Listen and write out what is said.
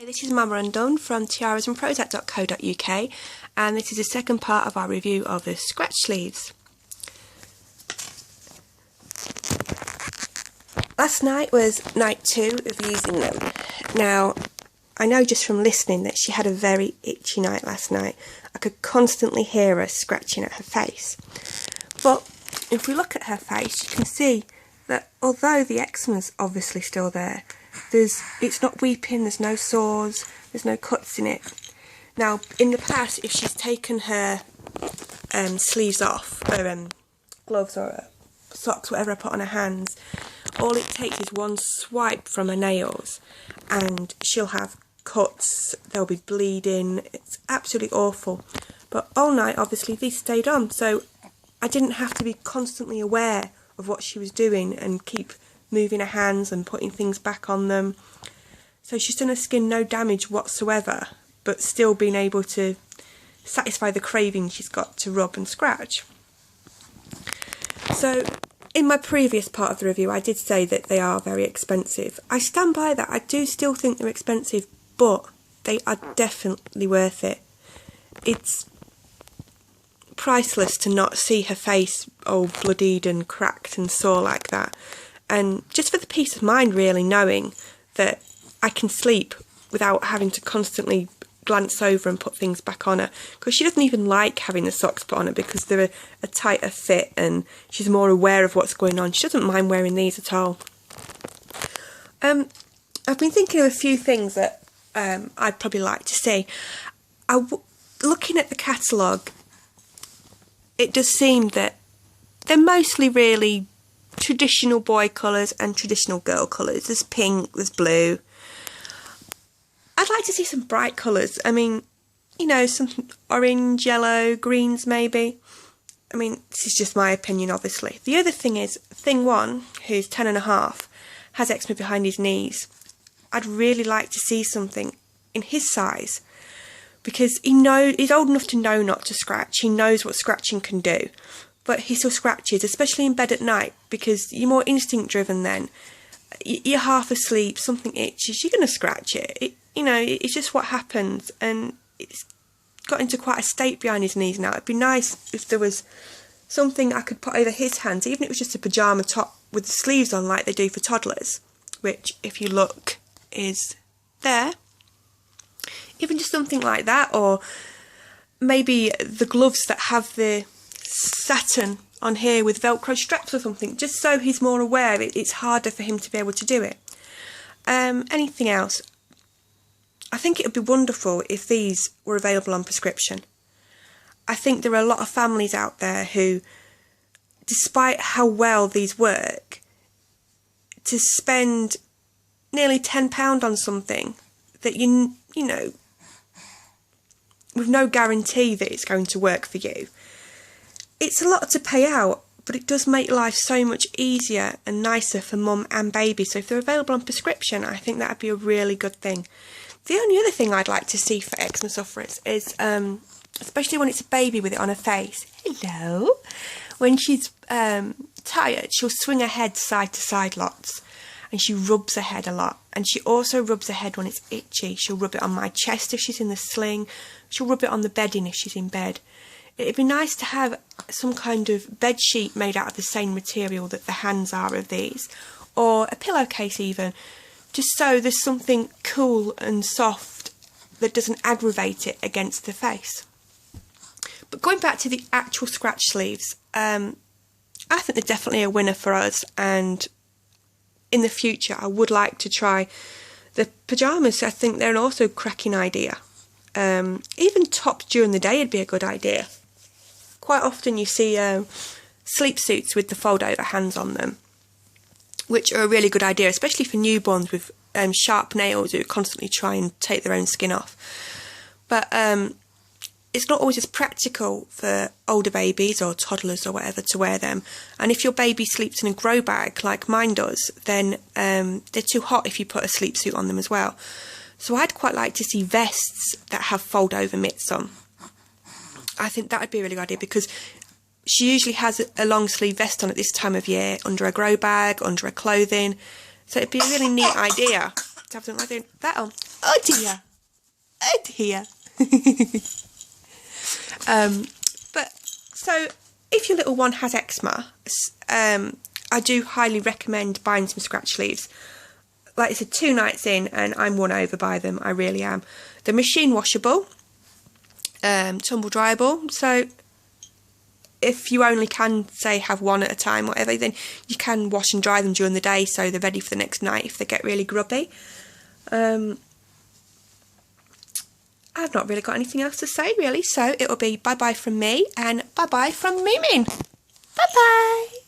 Hey, this is Mama Undone from tiarasandprozac.co.uk, and this is the second part of our review of the scratch sleeves. Last night was night 2 of using them. Now, I know just from listening that she had a very itchy night last night. I could constantly hear her scratching at her face. But if we look at her face, you can see that although the eczema's obviously still there, it's not weeping, there's no sores, there's no cuts in it. Now, in the past, if she's taken her sleeves off, or gloves or socks, whatever I put on her hands, all it takes is one swipe from her nails and she'll have cuts, they'll be bleeding, it's absolutely awful. But all night, obviously, these stayed on, so I didn't have to be constantly aware of what she was doing and keep moving her hands and putting things back on them. So she's done her skin no damage whatsoever, but still being able to satisfy the craving she's got to rub and scratch. So in my previous part of the review I did say that they are very expensive. I stand by that. I do still think they're expensive, but they are definitely worth it. It's priceless to not see her face all bloodied and cracked and sore like that. And just for the peace of mind, really, knowing that I can sleep without having to constantly glance over and put things back on her. Because she doesn't even like having the socks put on her because they're a tighter fit and she's more aware of what's going on. She doesn't mind wearing these at all. I've been thinking of a few things that I'd probably like to see. Looking at the catalogue, it does seem that they're mostly really traditional boy colours and traditional girl colours. There's pink, there's blue. I'd like to see some bright colours. I mean, you know, some orange, yellow, greens maybe. I mean, this is just my opinion, obviously. The other thing is, Thing 1, who's 10.5, has eczema behind his knees. I'd really like to see something in his size, because he's old enough to know not to scratch. He knows what scratching can do. But he still scratches, especially in bed at night, because you're more instinct driven then. You're half asleep, something itches, you're going to scratch it. It's just what happens, and it's got into quite a state behind his knees now. It'd be nice if there was something I could put over his hands, even if it was just a pyjama top with the sleeves on like they do for toddlers, which, if you look, is there. Even just something like that, or maybe the gloves that have the satin on here with velcro straps or something, just so he's more aware it's harder for him to be able to do it. Anything else? I think it would be wonderful if these were available on prescription. I think there are a lot of families out there who, despite how well these work, to spend nearly £10 on something that you know, with no guarantee that it's going to work for you. It's a lot to pay out, but it does make life so much easier and nicer for mum and baby. So if they're available on prescription, I think that would be a really good thing. The only other thing I'd like to see for eczema sufferers is, especially when it's a baby with it on her face, hello, when she's tired, she'll swing her head side to side lots, and she rubs her head a lot. And she also rubs her head when it's itchy. She'll rub it on my chest if she's in the sling. She'll rub it on the bedding if she's in bed. It'd be nice to have some kind of bed sheet made out of the same material that the hands are of these, or a pillowcase even, just so there's something cool and soft that doesn't aggravate it against the face. But going back to the actual scratch sleeves, I think they're definitely a winner for us, and in the future I would like to try the pyjamas. I think they're also a cracking idea. Even tops during the day would be a good idea. Quite often you see sleep suits with the fold over hands on them, which are a really good idea, especially for newborns with sharp nails who constantly try and take their own skin off. But it's not always as practical for older babies or toddlers or whatever to wear them. And if your baby sleeps in a grow bag like mine does, then they're too hot if you put a sleep suit on them as well. So I'd quite like to see vests that have fold over mitts on. I think that would be a really good idea, because she usually has a long sleeve vest on at this time of year, under a grow bag, under her clothing. So it'd be a really neat idea. Dad don't like doing that on. Oh dear. Oh dear. But so if your little one has eczema, I do highly recommend buying some scratch leaves. Like I said, 2 nights in and I'm won over by them. I really am. They're machine washable, tumble dryable. So if you only can, say, have one at a time, whatever, then you can wash and dry them during the day so they're ready for the next night if they get really grubby. I've not really got anything else to say, really. So it'll be bye-bye from me and bye-bye from Moomin. Bye-bye.